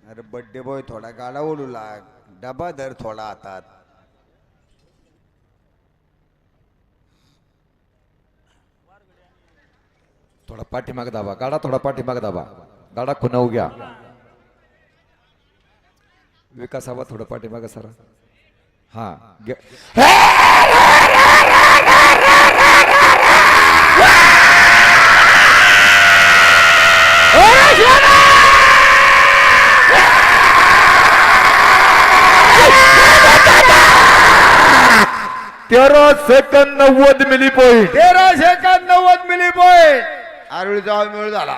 D: अरे बड्डे बॉय थोडा गाडा ओढू लाग. डबा धर थोडा हातात.
A: थोडा पाठीमाग दाबा गाडा. थोडा पाठीमाग दाबा गाडा. खुनावू घ्या. विकास हवा थोडं पाठीमाग सरा. हा तेरा second 90 milli point.
D: 13 second 90 milli point. आरळीचा मेळ झाला.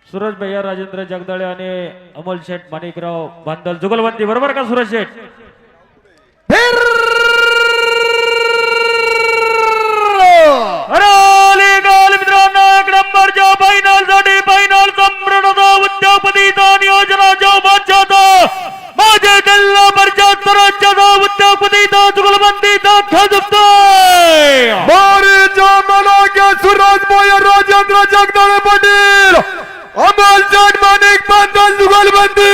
B: सूरज भैया राजेंद्र जगदाळे आणि अमोल शेठ माणिकराव बांदल जुगलबंदी. बरोबर का सूरज शेठ? मित्रांनो, एक नंबरच्या फायनल साठी फायनल सम्राटाचा उद्यापतीचा नियोजनाच्या बादशाचा माझे जिल्हा परिषद स्वराज्याचा उद्यापतीचा जुगलबंदीचा खेळ जिंकतोय.
A: सुराज बोय राजेंद्र जगदाळे पाटील अमोल शेठ माणिक बांधल जुगलबंदी.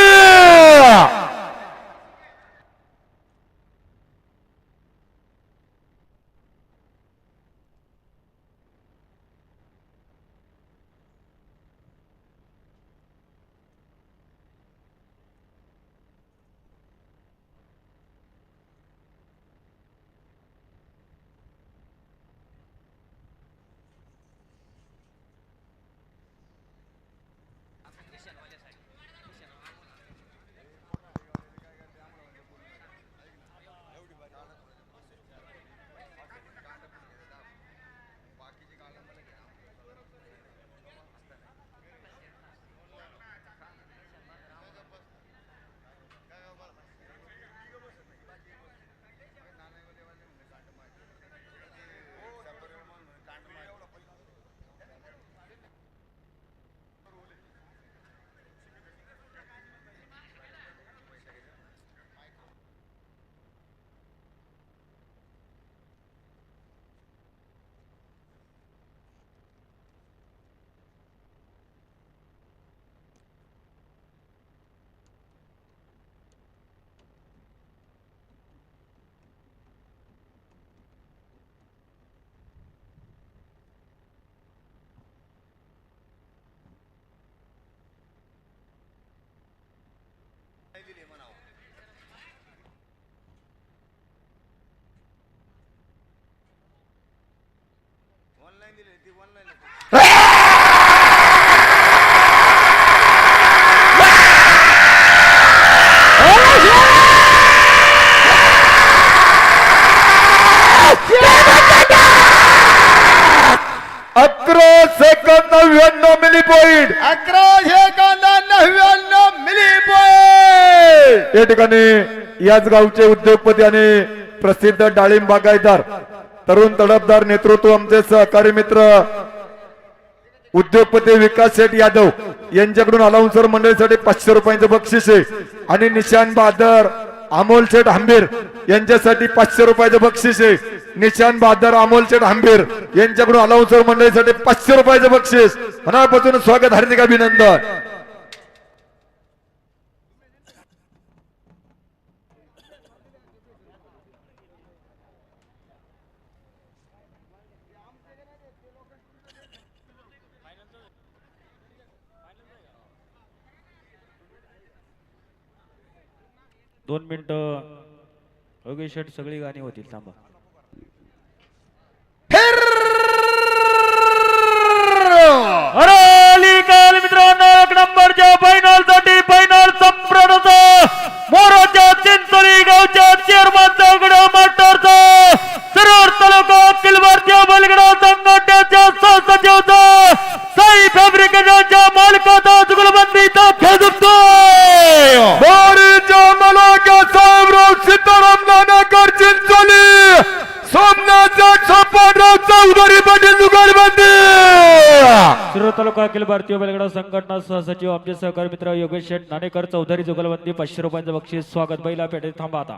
A: अकरा सेकंद 99 मिली पॉइंट
D: 1199 मिली पॉइंट.
A: या ठिकाणी याच गावचे उद्योगपती आणि प्रसिद्ध डाळिंब बागायतदार तरुण तडफदार नेतृत्व आमचे सहकारी मित्र उद्योगपती विकास शेठ यादव यांच्याकडून अलाउन्सर मंडळीसाठी 500 रुपयांचं बक्षीस आहे आणि निशान बहादर अमोल शेठ हंबीर यांच्यासाठी 500 रुपयाचं बक्षीस आहे. निशान बहादर अमोल शेठ हंबीर यांच्याकडून अलाउन्सर मंडळीसाठी 500 रुपयाचं बक्षीस. मनापासून स्वागत, हार्दिक अभिनंदन.
B: दोन मिनिटं योगेश शेट सगळी गाणी होतील थांबा. अलीकाल मित्रांनो 1 नंबरच्या फायनल साठी फायनल संप्रदात मोराच्या चिंचोली गावच्या चेअरमनचा गडा मास्टरचा शिरूर तालुका अखिल भारतीय बैलगाडा संघटनेच्या सहसचिवचा साई फॅब्रिकेशनच्या मालकाचा जुगलबंदीचा खेळ जिंकतोय.
A: साहेबराव सीताराम नानाकर चिंचोली सोमनाथ सोपानराव चौधरी पाटील जुगलबंदी.
B: शिरूर तालुका अखिल भारतीय बैलगाडा संघटना सहसचिव आमचे सहकारी मित्र योगेश शेठ नाणेकर चौधरी जुगलबंदी 500 रुपयांचं बक्षीस. स्वागत. बैला पेठेत थांबा आता.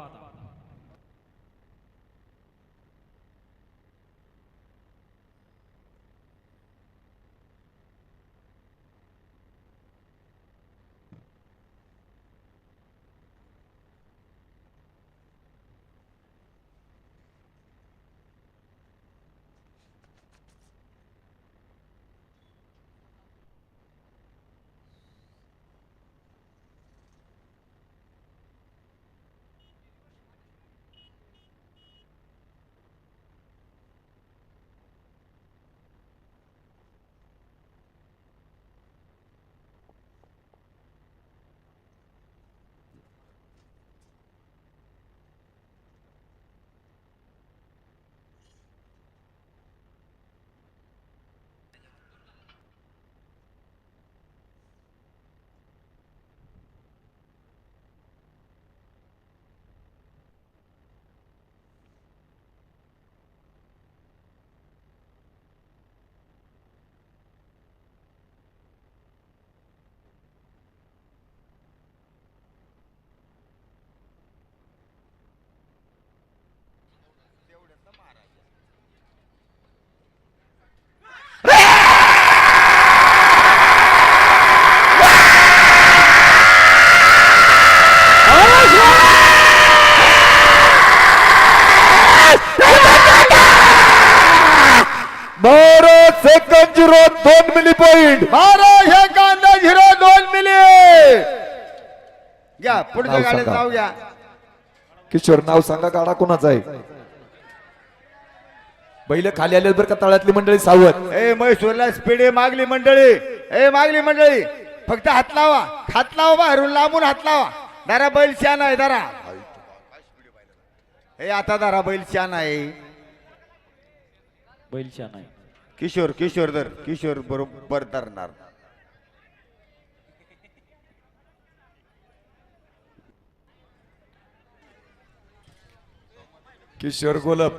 A: Second 02 milli point
D: 12.02 milli. घ्या पुढच्या
A: नाव
D: गाडीत
A: सांगा.
D: नाव घ्या.
A: किशोर नाव सांगा, गाडा कोणाचा आहे? बैल खाली आले बरं का तळातली मंडळी सावध.
D: ए मैसूरला स्पीड आहे मागली मंडळी. ए मागली मंडळी फक्त हात लावा, हात लावा बाहेरून लांबून हात लावा. दारा बैल शान आहे दारा. हे आता दारा बैल शान आहे.
B: बैल छान आहे.
D: किशोर किशोर धर, किशोर बरोबर धरणार.
A: किशोर गोलब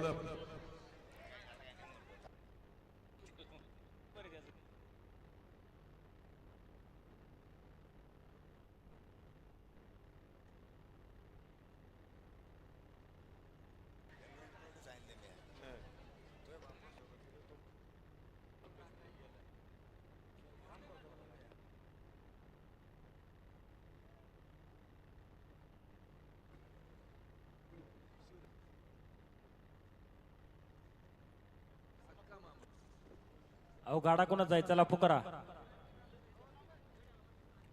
B: अहो गाडा कोणाचा आहे? चला पुकारा.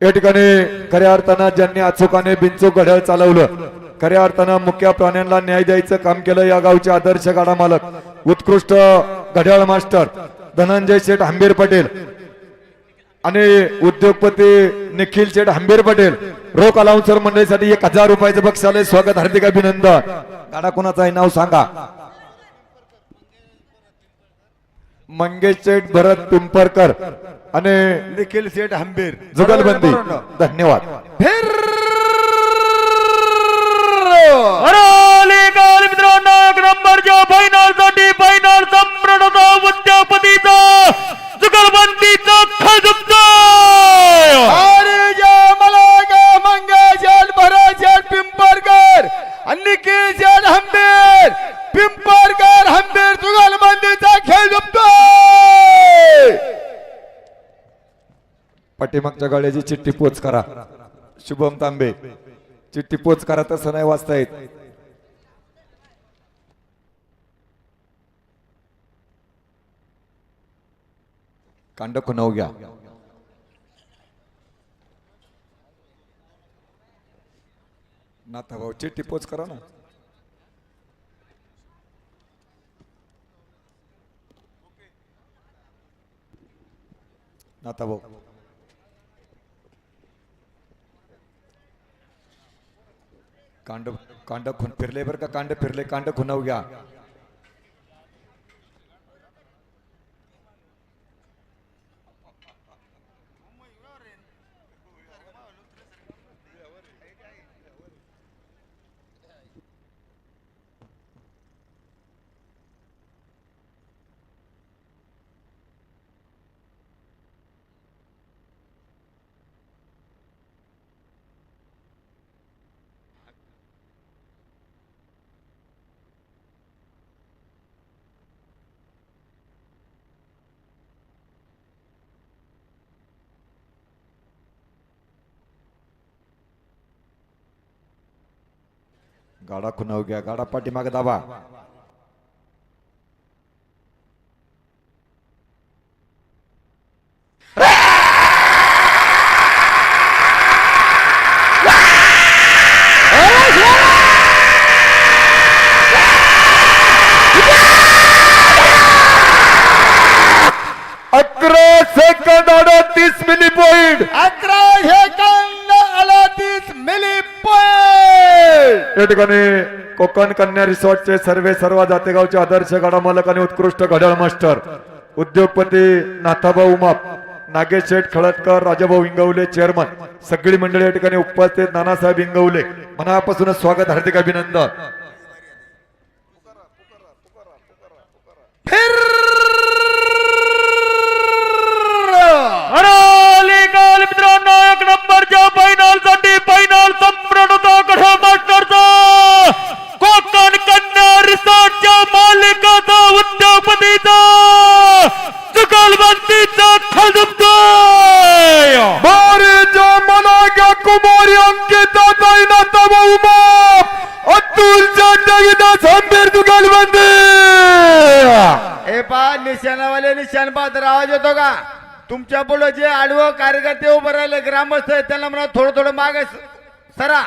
A: या ठिकाणी खऱ्या अर्थानं ज्यांनी अचूकाने बिनचूक घड्याळ चालवलं, खऱ्या अर्थानं मुख्य प्राण्यांना न्याय द्यायचं काम केलं या गावचे आदर्श गाडा मालक, उत्कृष्ट घड्याळ मास्टर धनंजय शेठ हंबीर पटेल आणि उद्योगपती निखिल शेठ हंबीर पटेल रोख अलाउन्सर मंडळीसाठी 1000 रुपयाचं बक्षालय स्वागत, हार्दिक अभिनंदन. गाडा कोणाचं आहे नाव सांगा. मंगेश शेठ भरत पिंपरकर आणि
D: निखिल शेठ हंबीर
A: जुगलबंदी. धन्यवाद.
B: मित्रांनो एक नंबरच्या फायनल साठी फायनल सम्राटाचा उद्योगपतीचा जुगलबंदीचा खळदुबतोय.
D: अरे जय मलागा मंगेश शेठ भरत शेठ पिंपरकर आणि निखिल शेठ हंबीर पिंपरकर हंबीर जुगलबंदीचा खेळ जमतोय.
A: पाठीमागच्या गाड्याची चिठ्ठी पोच करा. शुभम तांबे चिठ्ठी पोच करा, तसं नाही वाचता येत. कांड खुनाव घ्या. नाथा भाऊ चिठ्ठी पोच करा ना. नाथा भाऊ कांड कांड खून फिरले बरं का. कांड फिरले, कांड खुनाव घ्या. गाडा खुनाव घ्या. गाडा पाठीमागे दाबा. सेकंद 38 मिली पॉइंट.
D: 11 सेकंद 38 मिली पॉइंट.
A: या ठिकाणी कोकण कन्या रिसॉर्टचे सर्व जातेगावचे आदर्श गाडा मालक आणि उत्कृष्ट घड्याळ मास्टर उद्योगपती नाथाभाऊ उमाप, नागेश शेठ खळदकर, राजाभाऊ इंगवले चेअरमन, सगळी मंडळी या ठिकाणी उपस्थित. नानासाहेब इंगवले मनापासूनच स्वागत, हार्दिक अभिनंदन.
B: मित्रांनो एक नंबरच्या फायनल साठी फायनल सम्राटाचा घड्याळ मास्टरचा कोकण कन्या रिसॉर्टच्या मालकाचा उद्योगपतीचा जुगलबंदीचा खळदुबतोय.
A: बारीच्या मनाच्या कुमारी अंकिता ताईनाथ उमाप अतुल चांडगिदास हंबीर जुगलबंदी.
D: हे पहा निशाणावाले निशाण पाहत आवाज येतो का? तुमच्या पुढे जे आडवं कार्यकर्ते उभं राहिले ग्रामस्थ आहेत त्यांना म्हणा थोडं मागे सरा,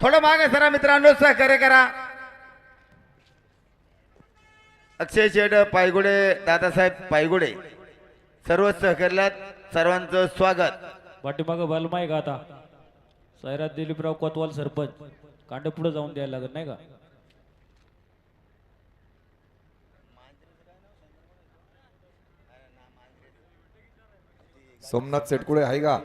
D: थोडं मागे सरा मित्रांनो, सहकार्य करा. अक्षय शेठ पायगुडे, दादासाहेब पायगुडे सर्व सहकार्यात सर्वांचं स्वागत.
F: पाठीमागं बलमा आहे का आता? सैराज दिलीपराव कोतवाल सरपंच कांड पुढे जाऊन द्यायला लागत नाही का?
A: सोमनाथ सेटकुळे आहे का?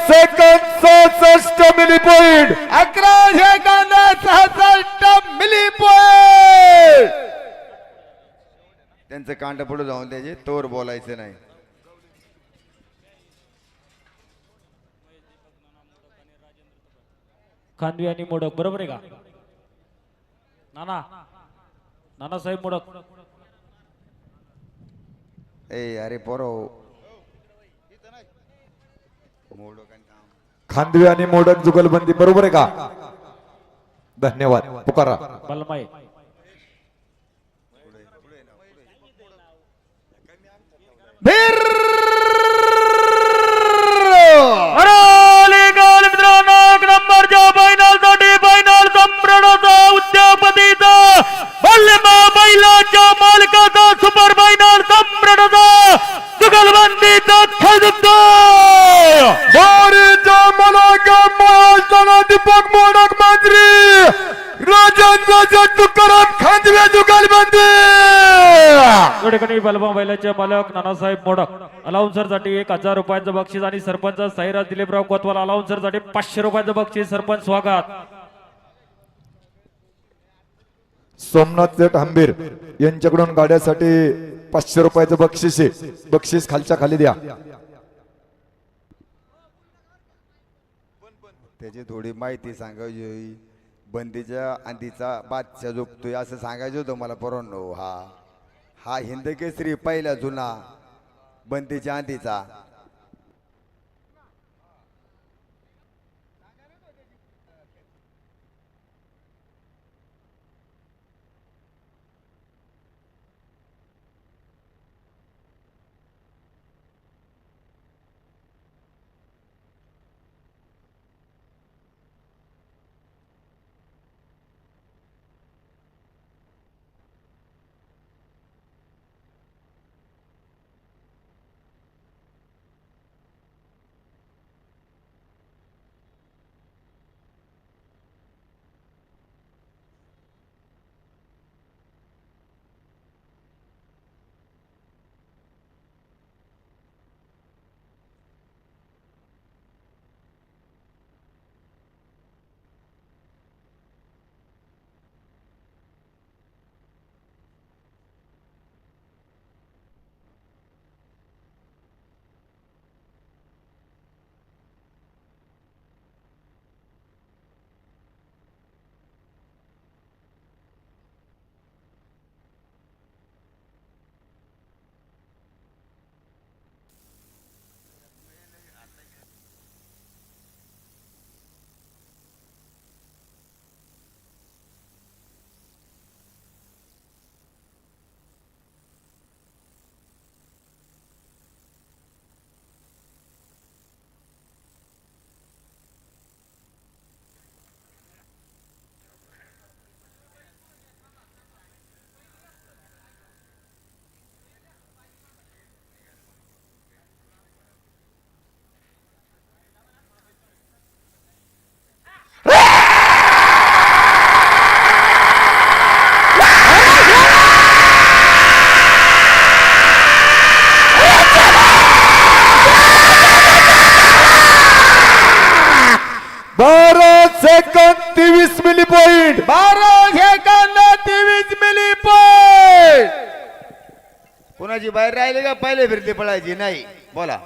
A: सेकंद 66 मिली पॉइंट.
D: 11 सेकंद 66 मिली पॉइंट. त्यांचं कांड पुढे जाऊन द्यायचे, तोवर बोलायचं नाही.
F: खांदवी आणि मोडक बरोबर आहे का नाना नानासाहेब मोडक
D: ए अरे पोरो
A: खांदवे आणि मोडक जुगलबंदी बरोबर आहे का धन्यवाद पुकारा
F: बलमाई
B: अरे गाल मित्रांनो एक नंबरच्या फायनलसाठी फायनल सम्राटाचा उद्यापतीचा बल्लेमा बैलाच्या मालकाचा सुपर फायनल सम्राटाचा जुगलबंदीचा खेळ जिंकतोय
A: बारीच्या मलाका महाराष्ट्राला दीपक मोडक मंत्री राजेंद्र तुकाराम खांदवे जुगलबंदी
F: या ठिकाणी बलमा बैलाचे मालक नानासाहेब मोडक अलाउन्सर साठी 1000 रुपयांचं बक्षीस आणि सरपंच साईराज दिलीपराव कोतवाल अलाउन्सर साठी 500 रुपयांचं बक्षीस सरपंच स्वागत
A: सोमनाथ सेठ हंबीर यांच्याकडून गाड्यासाठी 500 रुपयाचं बक्षीस आहे बक्षीस खालच्या खाली द्या
D: त्याची थोडी माहिती सांगायची होई. बंदीच्या आधीचा बादशाह झोपतोय असं सांगायचं होतं मला पोरांनो. हा हिंद केसरी पहिला जुना बंदीच्या आधीचा
A: सेकंद 23 मिली पॉइंट
D: 12 सेकंद 23 मिली पॉइंट. कोणाची बाहेर राहिली का पहिले फिरती पळायची नाही बोला.